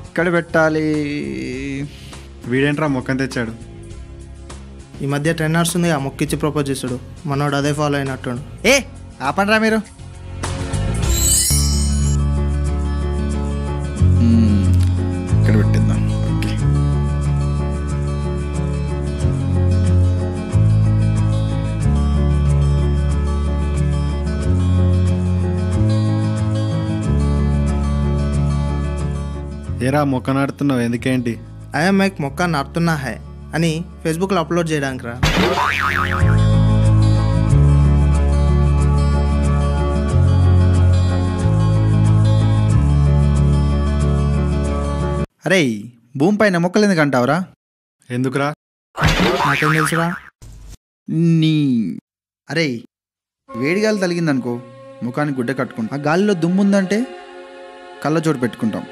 ఇక్కడ పెట్టాలి. వీడేంట్రా మొక్కని తెచ్చాడు? ఈ మధ్య ట్రెండ్ నడుస్తుంది, ఆ మొక్కిచ్చి ప్రపోజ్ చేస్తాడు. మనోడు అదే ఫాలో అయినట్టు. ఆపండ్రా మీరు. ఇక్కడ పెట్టిద్దాం. ఓకే. ఏరా మొక్క నాడుతున్నావు ఎందుకేంటి? ఐఎమ్ మేక్ మొక్క నాటుతున్నా హై అని ఫేస్బుక్లో అప్లోడ్ చేయడానికి రా. అరే భూమి పైన మొక్కలు ఎందుకు అంటావురా? ఎందుకురా? నాకేం తెలుసురా? నీ అరే వేడి గాలి తగిలిందనుకో ముఖానికి గుడ్డ కట్టుకుంటాం. ఆ గాలిలో దుమ్ము ఉందంటే కళ్ళజోడు పెట్టుకుంటాం.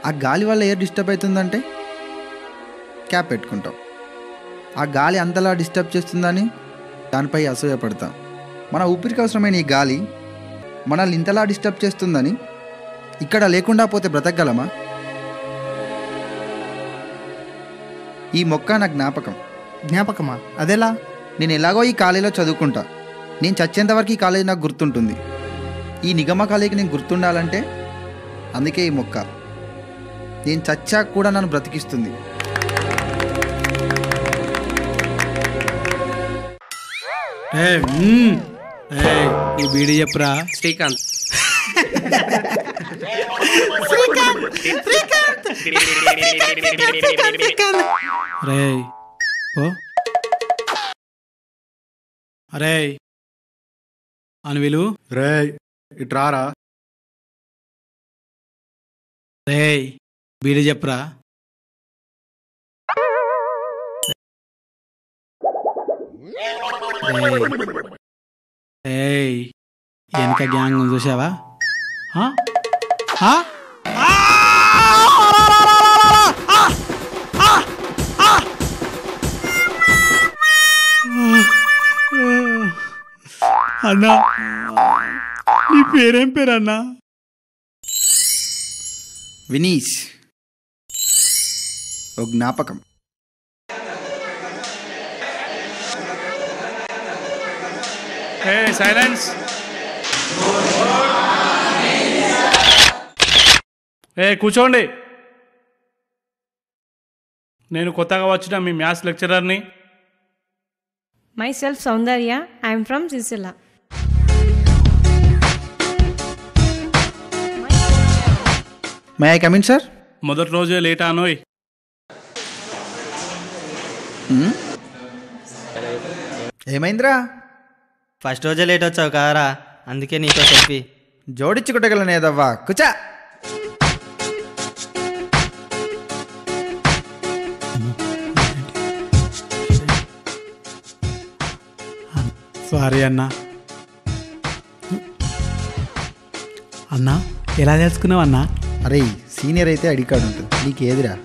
ఆ గాలి వల్ల ఎయిర్ డిస్టర్బ్ అవుతుందంటే క్యాప్ పెట్టుకుంటాం. ఆ గాలి అంతలా డిస్టర్బ్ చేస్తుందని దానిపై అసూయపడతాం. మన ఊపిరికి అవసరమైన ఈ గాలి మనల్ని ఇంతలా డిస్టర్బ్ చేస్తుందని ఇక్కడ లేకుండా పోతే బ్రతకగలమా? ఈ మొక్క నా జ్ఞాపకం. జ్ఞాపకమా? అదెలా? నేను ఎలాగో ఈ కాలేజీలో చదువుకుంటా. నేను చచ్చేంతవరకు ఈ కాలేజీ నాకు గుర్తుంటుంది. ఈ నిగమ కాలేజీకి నేను గుర్తుండాలంటే అందుకే ఈ మొక్క. నేను చచ్చాక కూడా నన్ను బ్రతికిస్తుంది. ఈ బీడి చెప్పురా. శ్రీకాంత్. రే ఓ అరే అని విలు. రే ఇట్రారా. రే బీడి చెప్పురా. వెనక గ్యాంగ్ చూసావా? అన్నా నీ పేరేం పేరు అన్నా? వినీష్. ఓ జ్ఞాపకం. సైలెన్స్. కూర్చోండి. నేను కొత్తగా వచ్చిన మీ మ్యాథ్స్ లెక్చరర్ని. Myself Soundarya. I'm from Sircilla. May I come in sir? మొదటి రోజే లేట్ అనోయ్. ఏమైందిరా? ఫస్ట్ రోజే లేట్ వచ్చావు కారా, అందుకే నీతో సెల్ఫీ. జోడించి కుట్టగలనేదవ్వా. కుచా. సారీ అన్నా. అన్నా ఎలా తెలుసుకున్నావు అన్నా? అరే సీనియర్ అయితే ఐడి కార్డు ఉంటుంది, నీకేదిరా?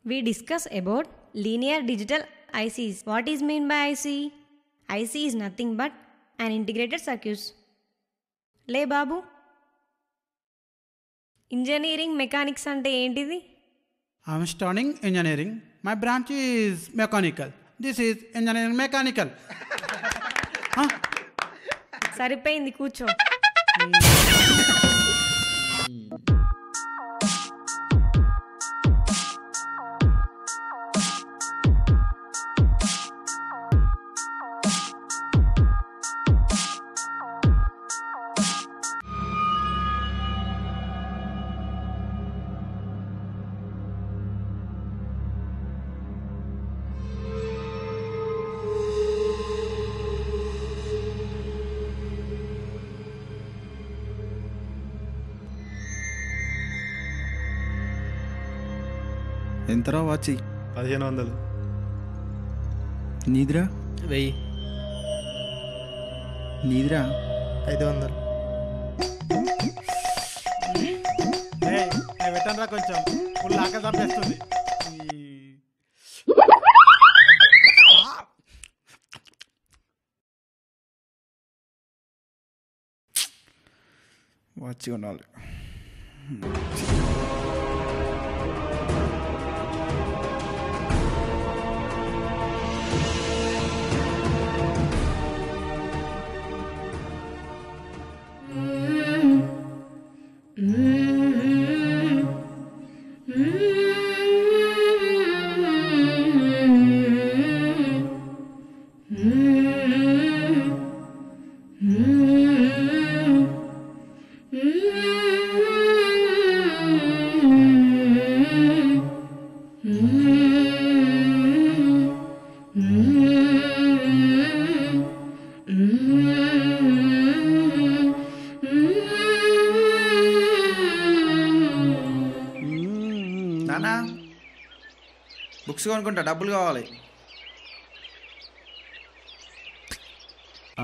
We discuss about linear digital ICs. What is mean by IC? IC is nothing but an integrated circuits. లే బాబు, ఇంజనీరింగ్ మెకానిక్స్ అంటే ఏంటిది? I'm studying engineering. My branch is mechanical. This is engineering mechanical. సరిపోయింది, కూర్చో. ఎంతరా వాచి? 1500. నీదిరా? 1000, నీదిరా? 500. పెట్టండి కొంచెం full ఆకలి తప్పేస్తుంది. వాచి కొనాలి. నానా, బుక్స్ కొనుక్కుంటా, డబ్బులు కావాలి.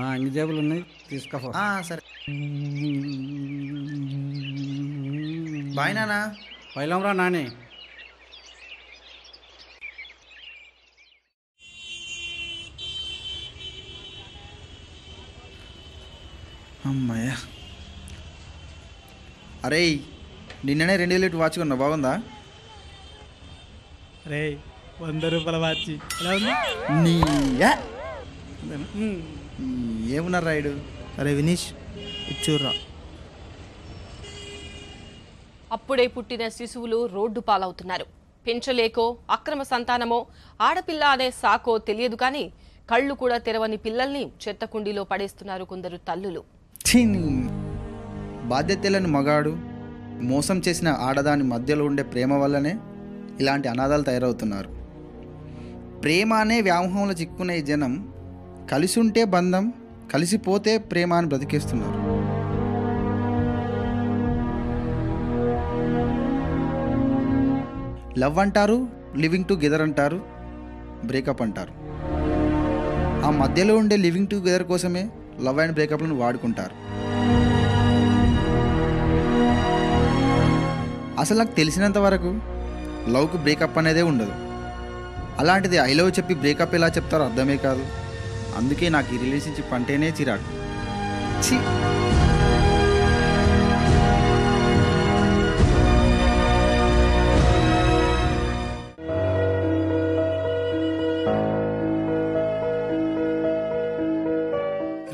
అన్ని జేబులు ఉన్నాయి, తీసుకో. సరే. బాయ్ నానా. పైలంరా నాని. అమ్మాయ్యా. అరే, నిన్ననే 2000 వాచ్ కొన్నా, బాగుందా? రే 100 రూపాయల వాచి ఎలా ఉంది? నీయా ఏమున్నారు రాయుడు? అరే వినీష్, ఇచ్చూర్రా. అప్పుడే పుట్టిన శిశువులు రోడ్డు పాలవుతున్నారు. పెంచలేకో, అక్రమ సంతానమో, ఆడపిల్ల అనే సాకో తెలియదు కానీ కళ్ళు కూడా తెరవని పిల్లల్ని చెత్త కుండీలో పడేస్తున్నారు కొందరు తల్లులు. బాధ్యతలను మగాడు మోసం చేసిన ఆడదాని మధ్యలో ఉండే ప్రేమ వల్లనే ఇలాంటి అనాథాలు తయారవుతున్నారు. ప్రేమ అనే వ్యామోహంలో చిక్కుకునే ఈ జనం కలిసి ఉంటే బంధం, కలిసిపోతే ప్రేమ అని బ్రతికేస్తున్నారు. లవ్ అంటారు, లివింగ్ టుగెదర్ అంటారు, బ్రేకప్ అంటారు. ఆ మధ్యలో ఉండే లివింగ్ టుగెదర్ కోసమే లవ్ అండ్ బ్రేకప్లను వాడుకుంటారు. అసలు నాకు తెలిసినంత వరకు లవ్కు బ్రేకప్ అనేదే ఉండదు. అలాంటిది ఐ లవ్ చెప్పి బ్రేకప్ ఎలా చెప్తారో అర్థమే కాదు. అందుకే నాకు ఈ రిలేషన్షిప్ అంటేనే చిరాకు. ఛీ.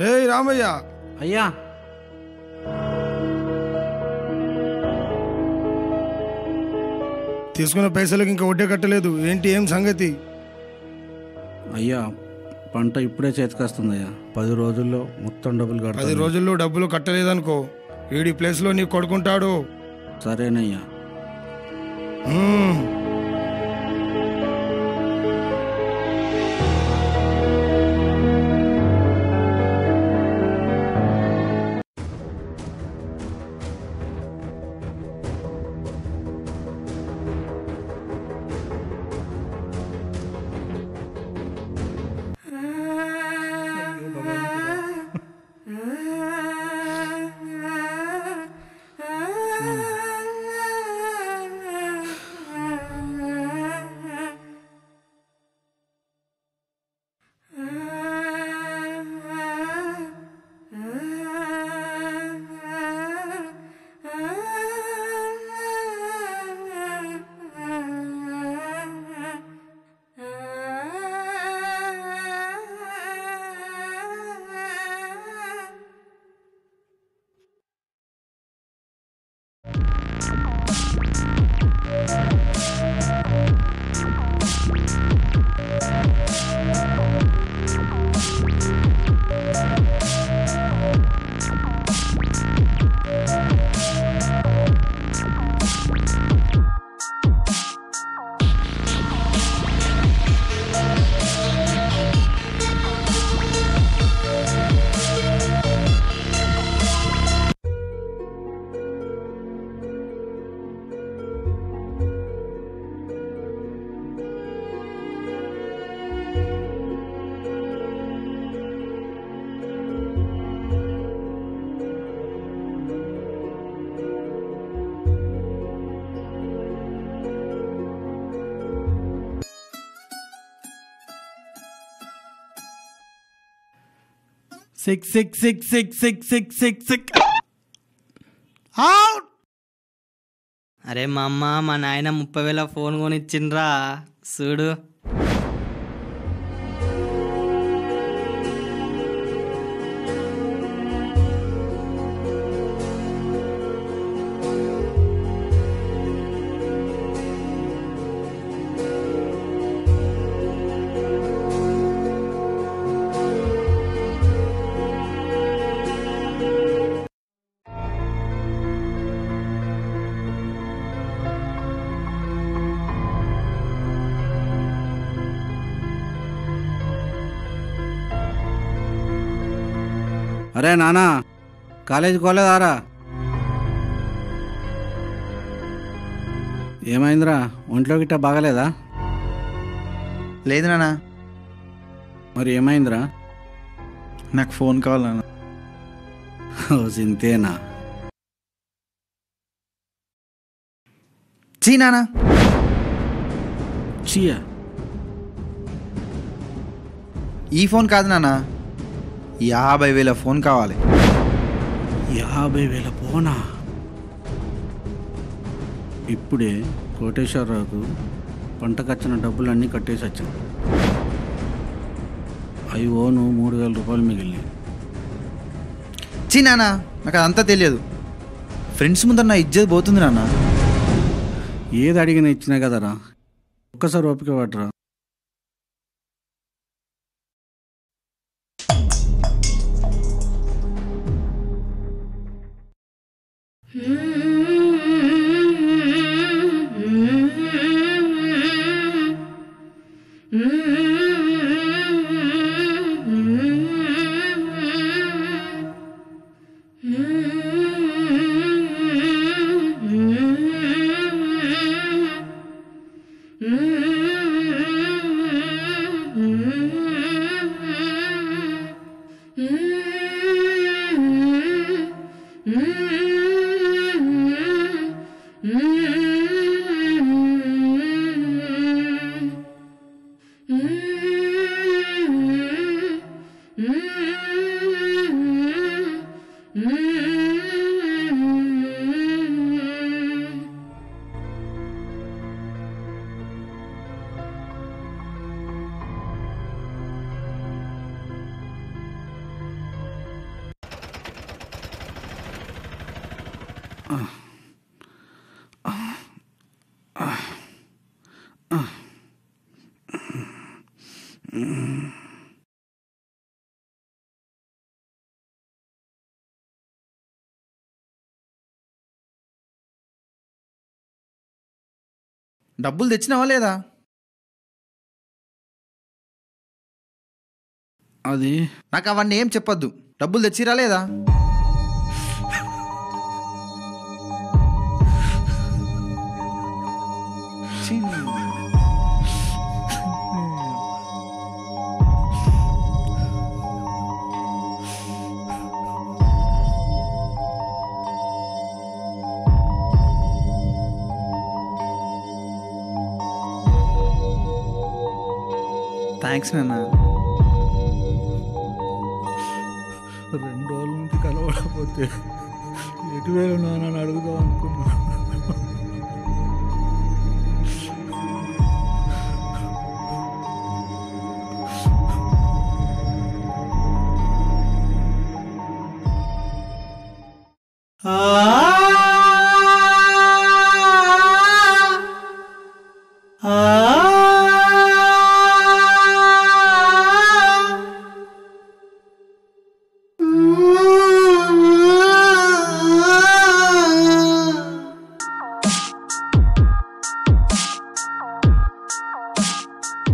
రే రామయ్య, అయ్యా, తీసుకున్న పైసలకు ఇంకా వడ్డీ కట్టలేదు ఏంటి, ఏం సంగతి? అయ్యా పంట ఇప్పుడే చేతికొస్తుందయ్యా. 10 రోజుల్లో మొత్తం డబ్బులు 10 కడతాను. రోజుల్లో డబ్బులు కట్టలేదనుకో, వీడి ప్లేస్లో నీ కొడుకుంటాడు. సరేనయ్యా. మ్మ్. Six six six six six six six six out. అరే మా అమ్మ మా నాయన 30,000 ఫోన్ కొనిచ్చిండ్రా చూడు. అరే నానా కాలేజీకి పోలేదారా? ఏమైందిరా, ఒంట్లో గిట్ట బాగలేదా? లేదు నాన్న, మరి ఏమైందిరా? నాకు ఫోన్ కావాలి నాన్న. సింతేనా? చీ నాన్న. చీయా? ఈ ఫోన్ కాదు నాన్న, 50,000 ఫోన్ కావాలి. 50,000 ఫోనా? ఇప్పుడే కోటేశ్వరరావుకు పంటకొచ్చిన డబ్బులన్నీ కట్టేసి వచ్చాను. అవి ఓను 3,000 రూపాయలు మిగిలినాయి. చీ నాన్న, నాకు అదంతా తెలియదు. ఫ్రెండ్స్ ముందర నా ఇజ్జత్ పోతుంది నాన్న. ఏది అడిగినా ఇచ్చినా కదరా, ఒక్కసారి ఓపిక పడరా. డబ్బులు తెచ్చినావా లేదా? అది నాకు అవన్నీ ఏం చెప్పొద్దు. డబ్బులు తెచ్చిరా లేదా? థ్యాంక్స్ నాన్న. 2 రోజుల నుంచి కలవకపోతే ఎటు వేలు నన్ను అడుగుదాం అనుకున్నా.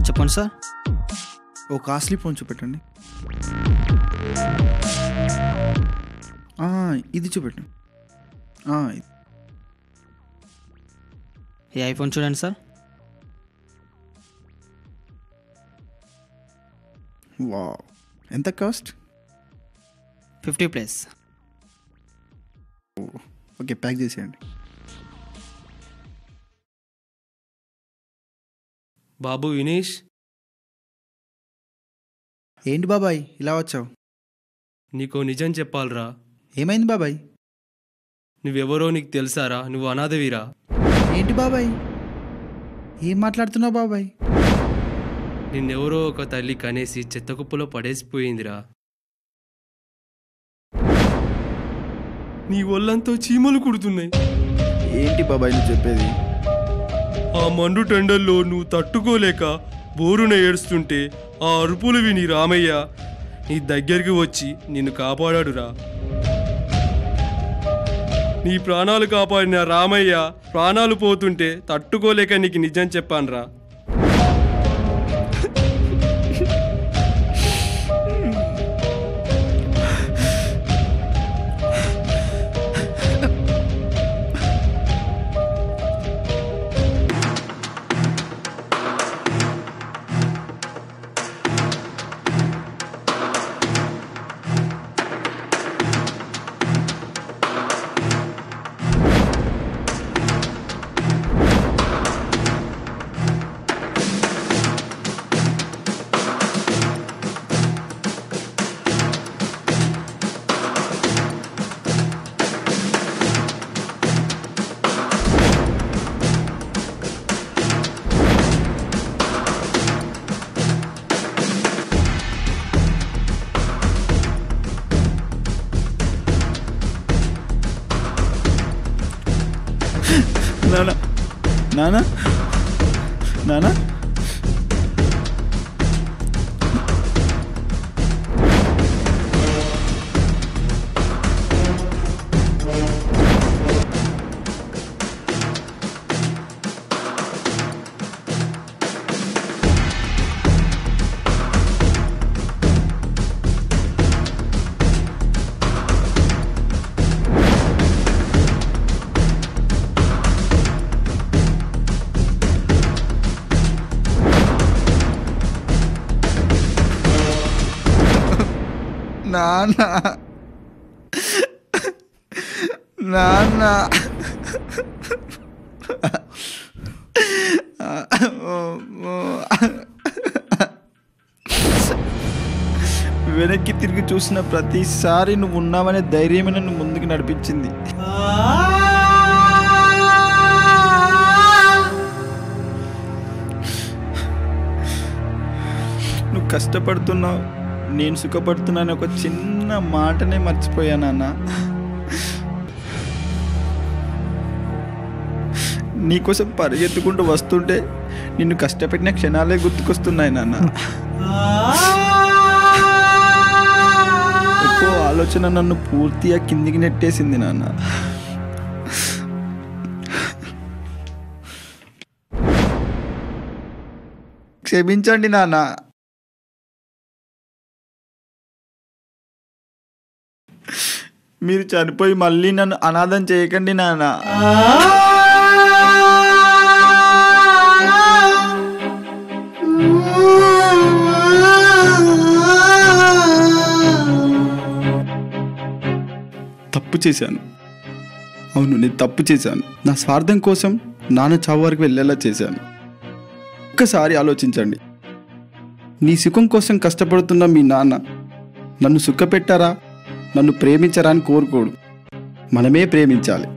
చెప్పండి సార్. ఓ కాస్ట్లీ ఫోన్ చూపెట్టండి. ఇది చూపెట్టండి. ఈ ఐఫోన్ చూడండి సార్. వావ్, ఎంత కాస్ట్? 50+. ఓకే, ప్యాక్ చేసేయండి. బాబు వినీష్, ఏంటి బాబాయ్ ఇలా వచ్చావు? నీకో నిజం చెప్పాలరా. ఏమైంది బాబాయ్? నువ్వెవరో నీకు తెలుసారా? నువ్వు అనాథవిరా. ఏంటి బాబాయ్, ఏం మాట్లాడుతున్నావు బాబాయ్? నిన్నెవరో ఒక తల్లి కనేసి చెత్తకుప్పలో పడేసిపోయిందిరా. నీ ఒళ్ళంతా చీమలు కుడుతున్నాయి. ఏంటి బాబాయ్ నువ్వు చెప్పేది? ఆ మండు టెండల్లో నువ్వు తట్టుకోలేక బోరున ఏడుస్తుంటే ఆ అరుపులు విని రామయ్య నీ దగ్గరికి వచ్చి నిన్ను కాపాడాడురా. నీ ప్రాణాలు కాపాడిన రామయ్య ప్రాణాలు పోతుంటే తట్టుకోలేక నీకు నిజం చెప్పానురా. నానా నానా నానా నాన్న నాన్న వెనక్కి తిరిగి చూసిన ప్రతిసారి నువ్వు ఉన్నావనే ధైర్యమే నన్ను ముందుకు నడిపించింది. నువ్వు కష్టపడుతున్నావు, నేను సుఖపడుతున్నాను ఒక చిన్న మాటనే మర్చిపోయానన్నా. నీకోసం పరిగెత్తుకుంటూ వస్తుంటే నిన్ను కష్టపెట్టిన క్షణాలే గుర్తుకొస్తున్నాయి నాన్న. ఒక్కో ఆలోచన నన్ను పూర్తిగా కిందికి నెట్టేసింది నాన్న. క్షమించండి నాన్న. మీరు చనిపోయి మళ్ళీ నన్ను అనాథం చేయకండి నాన్న. తప్పు చేశాను, అవును నేను తప్పు చేశాను. నా స్వార్థం కోసం నాన్న చావు వరకు వెళ్ళేలా చేశాను. ఒక్కసారి ఆలోచించండి. నీ సుఖం కోసం కష్టపడుతున్న మీ నాన్న నన్ను సుఖపెట్టారా, నన్ను ప్రేమించరా అని కోరుకోడు, మనమే ప్రేమించాలి.